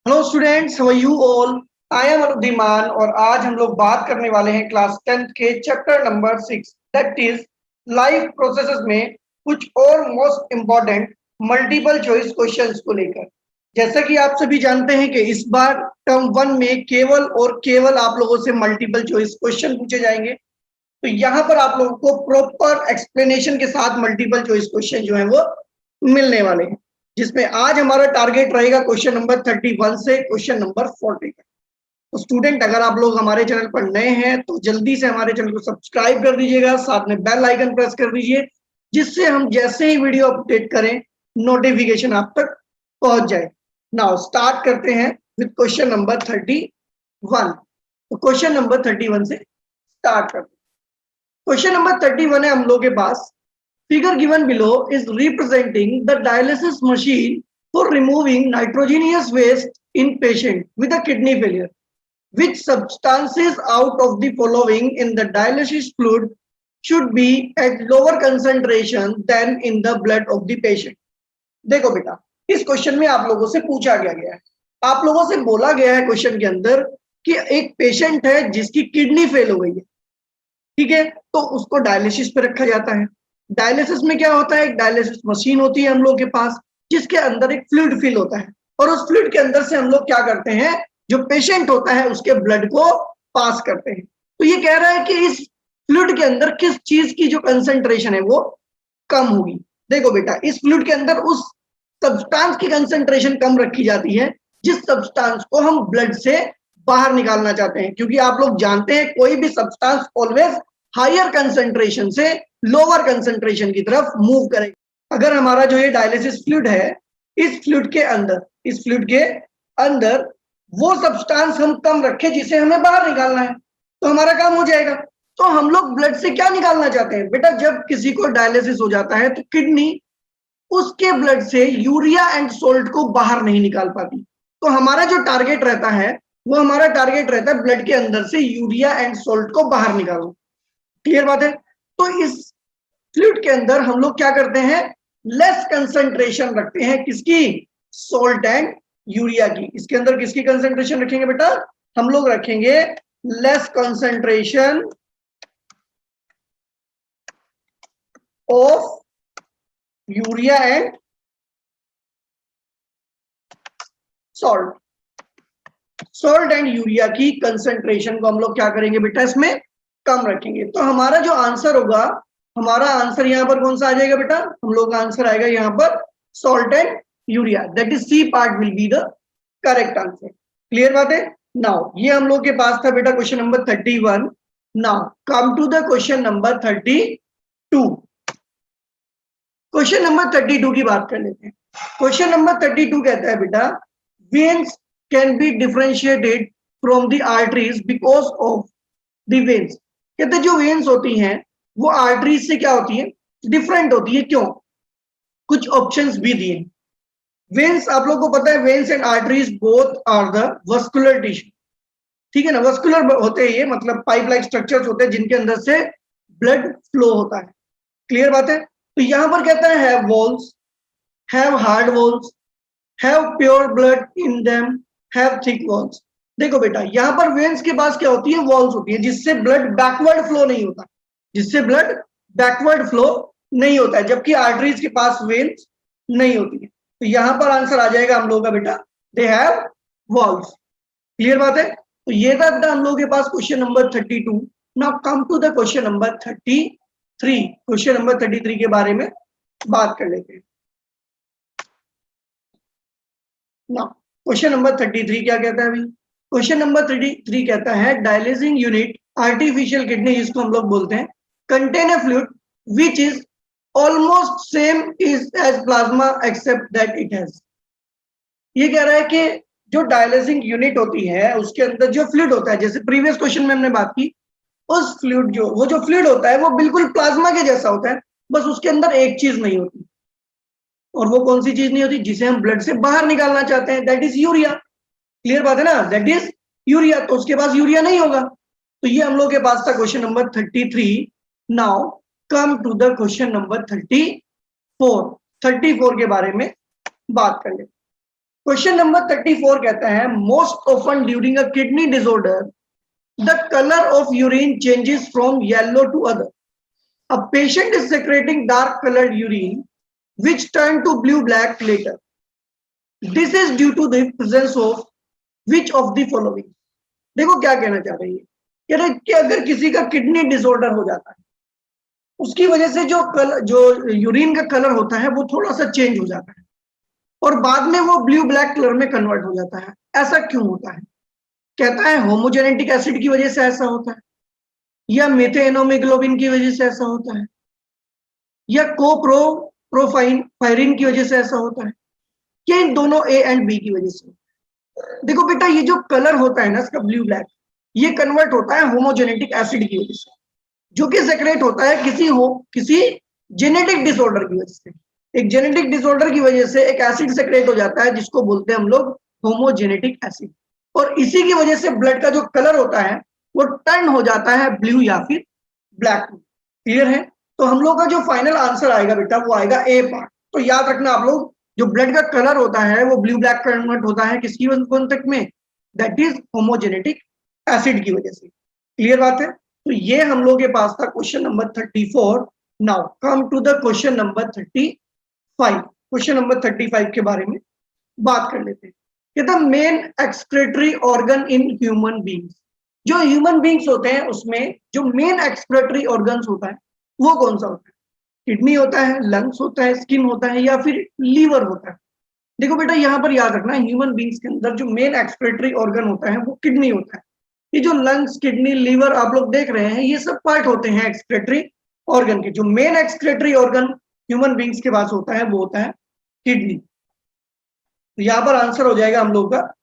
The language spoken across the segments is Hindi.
Hello students, how are you all. I am Anudiman और आज हम लोग बात करने वाले हैं क्लास 10th के chapter number 6 that is life processes में कुछ और most important multiple choice questions को लेकर। जैसा कि आप सभी जानते हैं कि इस बार टर्म 1 में केवल और केवल आप लोगों से मल्टीपल चॉइस क्वेश्चन पूछे जाएंगे। तो यहाँ पर आप लोगों को प्रॉपर एक्सप्लेनेशन के साथ मल्टीपल चॉइस क्वेश्चन जो है वो मिलने वाले हैं, जिसमें आज हमारा टारगेट रहेगा क्वेश्चन नंबर 31 से क्वेश्चन नंबर 40 तक। तो स्टूडेंट, अगर आप लोग हमारे चैनल पर नए हैं तो जल्दी से हमारे चैनल को सब्सक्राइब कर दीजिएगा, साथ में बेल आइकन प्रेस कर दीजिए, जिससे हम जैसे ही वीडियो अपडेट करें नोटिफिकेशन आप तक पहुंच जाए। नाउ स्टार्ट करते हैं विद क्वेश्चन नंबर 31। तो क्वेश्चन नंबर 31 से स्टार्ट करते हैं। क्वेश्चन नंबर 31 है हम लोग के पास। Figure given below is representing the dialysis machine for removing nitrogenous waste in patient with a kidney failure. Which substances out of the following in the dialysis fluid should be at lower concentration than in the blood of the patient? देखो बेटा, इस क्वेश्चन में आप लोगों से पूछा गया है, आप लोगों से बोला गया है क्वेश्चन के अंदर कि एक पेशेंट है जिसकी किडनी फेल हो गई है, ठीक है, तो उसको डायलिसिस पे रखा जाता है। डायलिसिस में क्या होता है, एक डायलिसिस मशीन होती है हम लोग के पास, जिसके अंदर एक फ्लूइड फिल होता है और उस फ्लूइड के अंदर से हम लोग क्या करते हैं, जो पेशेंट होता है उसके ब्लड को पास करते हैं। तो ये कह रहा है कि इस फ्लूइड के अंदर किस चीज की जो कंसेंट्रेशन है वो कम होगी। देखो बेटा, इस फ्लूइड के अंदर उस सब्सटेंस की कंसेंट्रेशन कम रखी जाती है जिस सब्सटेंस को हम ब्लड से बाहर निकालना चाहते हैं, क्योंकि आप लोग जानते हैं कोई भी सब्सटेंस ऑलवेज हायर कंसेंट्रेशन से लोअर कंसेंट्रेशन की तरफ मूव करेगा। अगर हमारा जो ये डायलिसिस फ्लूइड है, इस फ्लूइड के अंदर वो सब्सटेंस हम कम रखें जिसे हमें बाहर निकालना है, तो हमारा काम हो जाएगा। तो हम लोग ब्लड से क्या निकालना चाहते हैं बेटा, जब किसी को डायलिसिस हो जाता है तो किडनी उसके ब्लड से यूरिया एंड सोल्ट को बाहर नहीं निकाल पाती। तो हमारा जो टारगेट रहता है वो हमारा टारगेट रहता है ब्लड के अंदर से यूरिया एंड सोल्ट को बाहर निकालना। क्लियर बात है। तो इस फ्लूइड के अंदर हम लोग क्या करते हैं, लेस कंसंट्रेशन रखते हैं, किसकी, सोल्ट एंड यूरिया की। इसके अंदर किसकी कंसंट्रेशन रखेंगे बेटा, हम लोग रखेंगे less concentration of urea and salt and urea की कंसंट्रेशन को हम लोग क्या करेंगे बेटा, इसमें कम रखेंगे। तो हमारा जो आंसर होगा, हमारा आंसर यहाँ पर कौन सा आ जाएगा बेटा, हम लोग का आंसर आएगा यहाँ पर salt and urea, that is C part will be the correct answer. Clear बात है। नाउ ये हम लोग के पास था बेटा question number 31। Now come to the question number 32। Question number 32 की बात कर लेते हैं। क्वेश्चन नंबर 32 कहता है बेटा, veins can be differentiated from the arteries because of the veins. कहते हैं जो वेन्स होती हैं वो आर्टरीज से क्या होती है, डिफरेंट होती है। क्यों, कुछ ऑप्शंस भी दिए। वेन्स आप लोगों को पता है, veins and arteries both are the vascular tissue, ठीक है ना, वस्कुलर होते हैं ये, मतलब पाइप लाइक स्ट्रक्चर्स होते हैं जिनके अंदर से ब्लड फ्लो होता है। क्लियर बात है। तो यहां पर कहता है have walls, have hard walls, have pure blood in them, have thick walls. देखो बेटा, यहां पर वेन्स के पास क्या होती है, वॉल्स होती है जिससे ब्लड बैकवर्ड फ्लो नहीं होता, नहीं होता है, जबकि आर्टरीज के पास वेन्स नहीं होती है। तो यहां पर आंसर आ जाएगा हम लोगों का बेटा, दे हैव वॉल्स। क्लियर बात है। तो ये था बेटा हम लोगों के पास question number 32। Now come to the question number 33। Question number 33 के बारे में बात कर लेते हैं। नाउ क्वेश्चन नंबर 33 क्या कहता है अभी, क्वेश्चन नंबर 33 कहता है डायलिसिंग यूनिट, आर्टिफिशियल किडनी जिसको हम लोग बोलते हैं, contain a fluid which is almost same is as plasma except that it has. ये कह रहा है कि जो डायलिसिंग यूनिट होती है उसके अंदर जो फ्लूइड होता है, जैसे प्रीवियस क्वेश्चन में हमने बात की, उस फ्लूइड जो फ्लूइड होता है वो बिल्कुल प्लाज्मा के जैसा होता है, बस उसके अंदर एक चीज नहीं होती। और वो कौन सी चीज नहीं होती, जिसे हम ब्लड से बाहर निकालना चाहते हैं, दैट इज यूरिया। क्लियर बात है ना, दैट इज यूरिया। तो उसके पास यूरिया नहीं होगा। तो ये हम लोग के पास था question number 33। Now come to the question number 34। 34 के बारे में बात कर ले। क्वेश्चन नंबर 34 कहता है most often during a kidney disorder the colour of urine changes from yellow to other. A patient is secreting dark colored urine which turn to blue black later. This is due to the presence of which of the following. देखो क्या कहना चाह रही है, कह रहे कि अगर किसी का किडनी डिसऑर्डर हो जाता है उसकी वजह से जो यूरिन का कलर होता है वो थोड़ा सा चेंज हो जाता है और बाद में वो ब्लू ब्लैक कलर में कन्वर्ट हो जाता है. ऐसा क्यों होता है? कहता है होमोजेनेटिक एसिड की वजह से ऐसा होता है, या मेथेनोमोग्लोबिन की वजह से ऐसा होता है, या प्रोफाइरिन की वजह से ऐसा होता है, या इन दोनों ए एंड बी की वजह से. देखो बेटा ये जो कलर होता है ना इसका ब्लू ब्लैक, ये कन्वर्ट होता है होमोजेनेटिक एसिड की वजह से जो कि सेक्रेट होता है किसी जेनेटिक डिसऑर्डर की वजह से. एक जेनेटिक डिसऑर्डर की वजह से एक एसिड सेक्रेट हो जाता है जिसको बोलते हैं हम लोग होमोजेनेटिक एसिड, और इसी की वजह से ब्लड का जो कलर होता है वो टर्न हो जाता है ब्लू या फिर ब्लैक. क्लियर है? तो हम लोग का जो फाइनल आंसर आएगा बेटा वो आएगा ए पार्ट. तो याद रखना आप लोग, जो ब्लड का कलर होता है वो ब्लू ब्लैक कन्वर्ट होता है किसकी कॉन्टेक्ट में? दैट इज होमोजेनेटिक एसिड की वजह से. क्लियर बात है? तो ये हम लोग के पास था question number 34. Now come to the question number 35. Question number 35 के बारे में बात कर लेते हैं. कहता main excretory organ in human beings. जो ह्यूमन बींग्स होते हैं उसमें जो मेन एक्सक्रीटरी ऑर्गन्स होता है वो कौन सा होता है? किडनी होता है, लंग्स होता है, स्किन होता है, या फिर लीवर होता है? देखो बेटा यहाँ पर याद रखना ह्यूमन बींग्स के अंदर जो मेन एक्सक्रीटरी ऑर्गन होता है वो किडनी होता है. ये जो लंग्स, किडनी, लीवर आप लोग देख रहे हैं ये सब पार्ट होते हैं एक्सक्रीटरी ऑर्गन के. जो main excretory organ human beings के पास होता है वो होता है किडनी. तो यहाँ पर आंसर हो जाएगा हम लोग का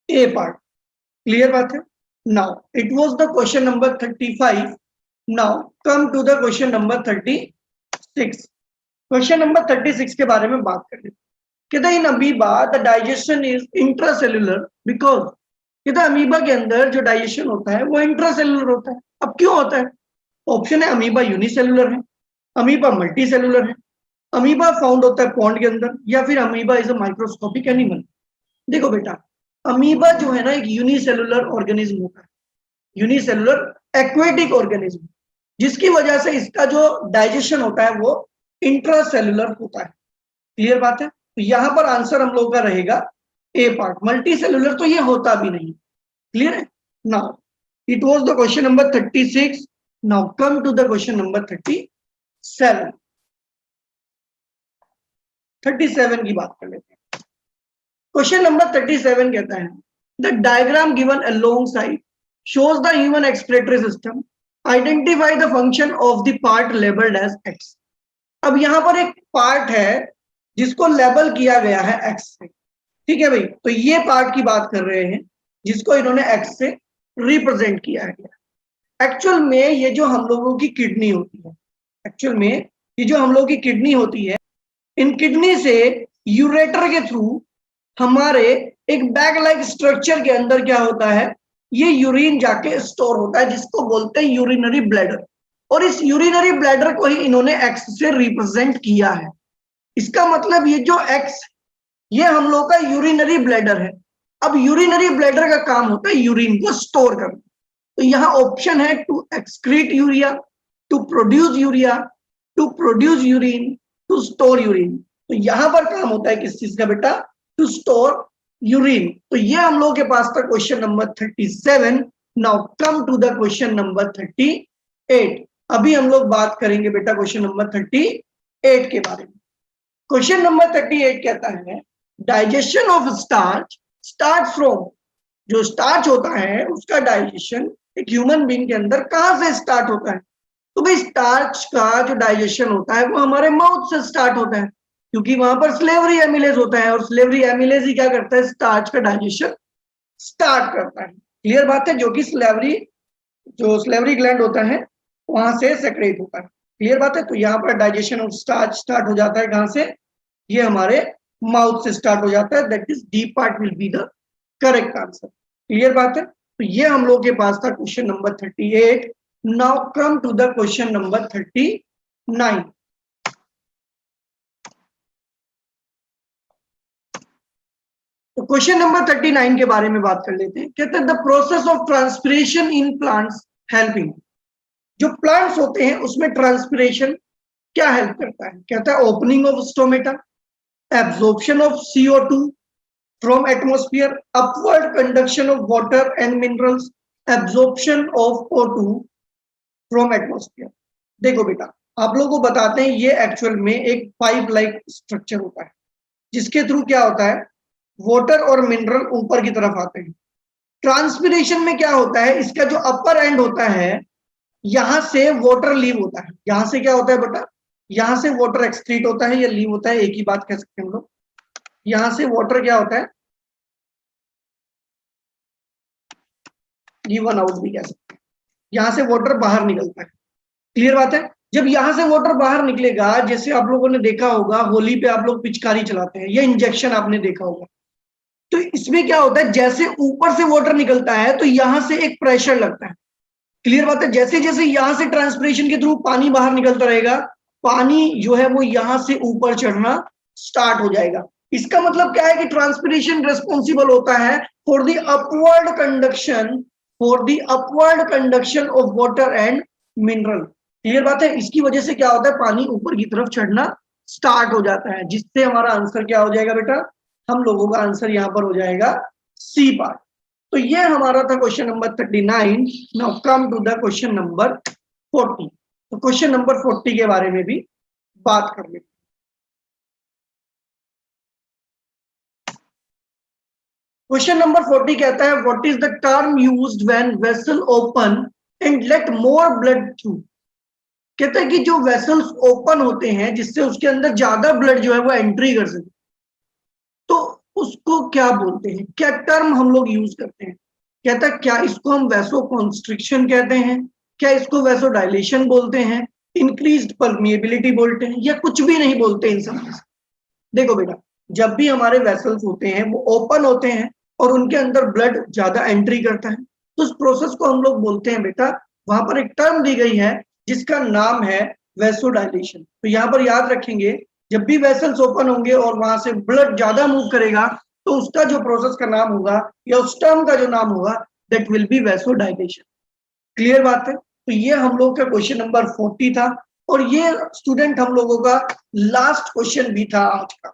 ए पार्ट. क्लियर बात है? Now it was the question number 35. Now come to the question number 36. Question number 36 के बारे में बात कर लेते हैं. कहता है in amoeba the digestion is intracellular because, कहता है अमीबा के अंदर जो डाइजेशन होता है वो इंट्रासेल्युलर होता है. अब क्यों होता है? ऑप्शन है अमीबा यूनिसेल्युलर है, अमीबा मल्टी सेल्युलर है, अमीबा फाउंड होता है पॉन्ड के अंदर, या फिर amoeba is a microscopic animal. देखो बेटा अमीबा जो है ना एक यूनिसेल्युलर ऑर्गेनिज्म होता है, यूनिसेल्युलर एक्वेटिक ऑर्गेनिज्म, जिसकी वजह से इसका जो डाइजेशन होता है वो इंट्रासेल्युलर होता है. क्लियर बात है? तो यहां पर आंसर हम लोग का रहेगा ए पार्ट. मल्टी सेल्युलर तो ये होता भी नहीं. क्लियर है? Now it was the question number 36. Now come to the question number 37. 37 की बात कर लेते हैं. क्वेश्चन नंबर 37 कहता है the diagram given along side shows the human excretory system. Identify the function of the part labeled as X. अब यहां पर एक पार्ट है जिसको लेबल किया गया है X से. ठीक है भाई, तो ये पार्ट की बात कर रहे हैं जिसको इन्होंने X से रिप्रेजेंट किया है. एक्चुअल में ये जो हम लोगों की किडनी होती है, एक्चुअल में ये जो हम लोगों की किडनी होती है, इन किडनी से यूरेटर के थ्रू हमारे एक बैग लाइक स्ट्रक्चर के अंदर क्या होता है, ये यूरिन जाके स्टोर होता है जिसको बोलते हैं यूरिनरी ब्लैडर. और इस यूरिनरी ब्लैडर को ही इन्होंने एक्स से रिप्रेजेंट किया है. इसका मतलब ये जो एक्स ये हम लोग का यूरिनरी ब्लैडर है. अब यूरिनरी ब्लैडर का काम होता है यूरिन को स्टोर करना. तो यहाँ ऑप्शन है to excrete urea, to produce urea, to produce urine, to store urine. तो यहां पर काम होता है किस चीज का बेटा? To store urine. तो ये हम लोग के पास था question number 37. Now come to the question number 38. अभी हम लोग बात करेंगे बेटा क्वेश्चन नंबर 38 के बारे में. क्वेश्चन नंबर 38 कहता है digestion of starch start from. जो स्टार्च होता है उसका डाइजेशन एक ह्यूमन बीइंग के अंदर कहां से स्टार्ट होता है? तो भाई स्टार्च का जो डाइजेशन होता है वो हमारे माउथ से स्टार्ट होता है, क्योंकि वहां पर स्लेवरी एमिलेज होता है और स्लेवरी एमिलेज ही क्या करता है? स्टार्च का डाइजेशन स्टार्ट करता है. क्लियर बात है? जो कि स्लेवरी ग्लैंड होता है वहां से सेक्रेट होता है. क्लियर बात है? तो यहाँ पर डाइजेशन ऑफ स्टार्च स्टार्ट हो जाता है कहां से? ये हमारे माउथ से स्टार्ट हो जाता है. That is D part will be the correct answer. Clear बात है? तो ये हम लोग के पास था question number 38. Now come to the question number 39. तो क्वेश्चन नंबर 39 के बारे में बात कर लेते हैं। कहते हैं the process of transpiration in plants helping. जो प्लांट्स होते हैं उसमें ट्रांसपिरेशन क्या हेल्प करता है? कहता है opening of stomata, absorption of CO2 from atmosphere, upward conduction of water and minerals, absorption of O2 from atmosphere। देखो बेटा, आप लोगों को बताते हैं ये एक्चुअल में एक पाइप लाइक स्ट्रक्चर होता है जिसके थ्रू क्या होता है, वाटर और मिनरल ऊपर की तरफ आते हैं। ट्रांसपिरेशन में क्या होता है, इसका जो अपर एंड होता है यहां से वाटर लीव होता है। यहां से क्या होता है बेटा, यहां से वाटर एक्सक्रीट होता है या लीव होता है, एक ही बात कह सकते हैं हम लोग। यहां से वाटर क्या होता है, गिवन आउट भी कह सकते हैं। यहां से वाटर बाहर निकलता है। क्लियर बात है? जब यहां से वाटर बाहर निकलेगा, जैसे आप लोगों ने देखा होगा होली पे आप लोग पिचकारी चलाते हैं या इंजेक्शन आपने देखा होगा, तो इसमें क्या होता है, जैसे ऊपर से वाटर निकलता है तो यहां से एक प्रेशर लगता है। क्लियर बात है? जैसे जैसे यहां से ट्रांसपिरेशन के थ्रू पानी बाहर निकलता रहेगा, पानी जो है वो यहां से ऊपर चढ़ना स्टार्ट हो जाएगा। इसका मतलब क्या है कि ट्रांसपिरेशन रेस्पॉन्सिबल होता है for the upward conduction, for the upward conduction of water and mineral. Clear बात है? इसकी वजह से क्या होता है, पानी ऊपर की तरफ चढ़ना स्टार्ट हो जाता है, जिससे हमारा आंसर क्या हो जाएगा बेटा, हम लोगों का आंसर यहां पर हो जाएगा सी पार्ट। तो ये हमारा था question number 39। Now come to the question number 40। तो क्वेश्चन नंबर 40 के बारे में भी बात कर लेते हैं। क्वेश्चन नंबर 40 कहता है what is the term used when vessel open and let more blood through. कहता है कि जो वेसल्स ओपन होते हैं जिससे उसके अंदर ज्यादा ब्लड जो है वो एंट्री कर सके, तो उसको क्या बोलते हैं, क्या टर्म हम लोग यूज करते हैं? कहता है क्या इसको हम वैसो कॉन्स्ट्रिक्शन कहते हैं, क्या इसको वैसो डायलेशन बोलते हैं, इंक्रीज्ड परमिएबिलिटी बोलते हैं, या कुछ भी नहीं बोलते इन सब में से। देखो बेटा, जब भी हमारे वेसल्स होते हैं वो ओपन होते हैं और उनके अंदर ब्लड ज्यादा एंट्री करता है, तो उस प्रोसेस को हम लोग बोलते हैं बेटा, वहां पर एक टर्म दी गई है जिसका नाम है वैसोडाइलेशन। तो यहाँ पर याद रखेंगे, जब भी वेसल्स ओपन होंगे और वहां से ब्लड ज्यादा मूव करेगा तो उसका जो प्रोसेस का नाम होगा या उस टर्म का जो नाम होगा, that will be vasodilation. Clear बात है? तो ये हम लोग का क्वेश्चन नंबर 40 था और ये स्टूडेंट हम लोगों का लास्ट क्वेश्चन भी था आज का।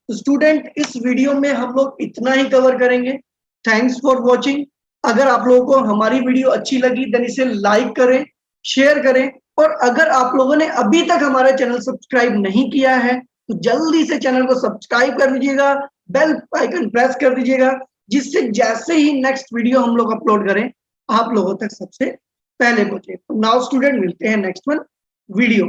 तो स्टूडेंट इस वीडियो में हम लोग इतना ही कवर करेंगे। Thanks for watching. अगर आप लोगों को हमारी वीडियो अच्छी लगी देन इसे लाइक करें, शेयर करें, और अगर आप लोगों ने अभी तक हमारा चैनल सब्सक्राइब नहीं किया है तो जल्दी से चैनल को सब्सक्राइब कर दीजिएगा, बेल आइकन प्रेस कर दीजिएगा, जिससे जैसे ही नेक्स्ट वीडियो हम लोग अपलोड करें आप लोगों तक सबसे पहले पहुंचे। तो नाउ स्टूडेंट मिलते हैं नेक्स्ट वन वीडियो।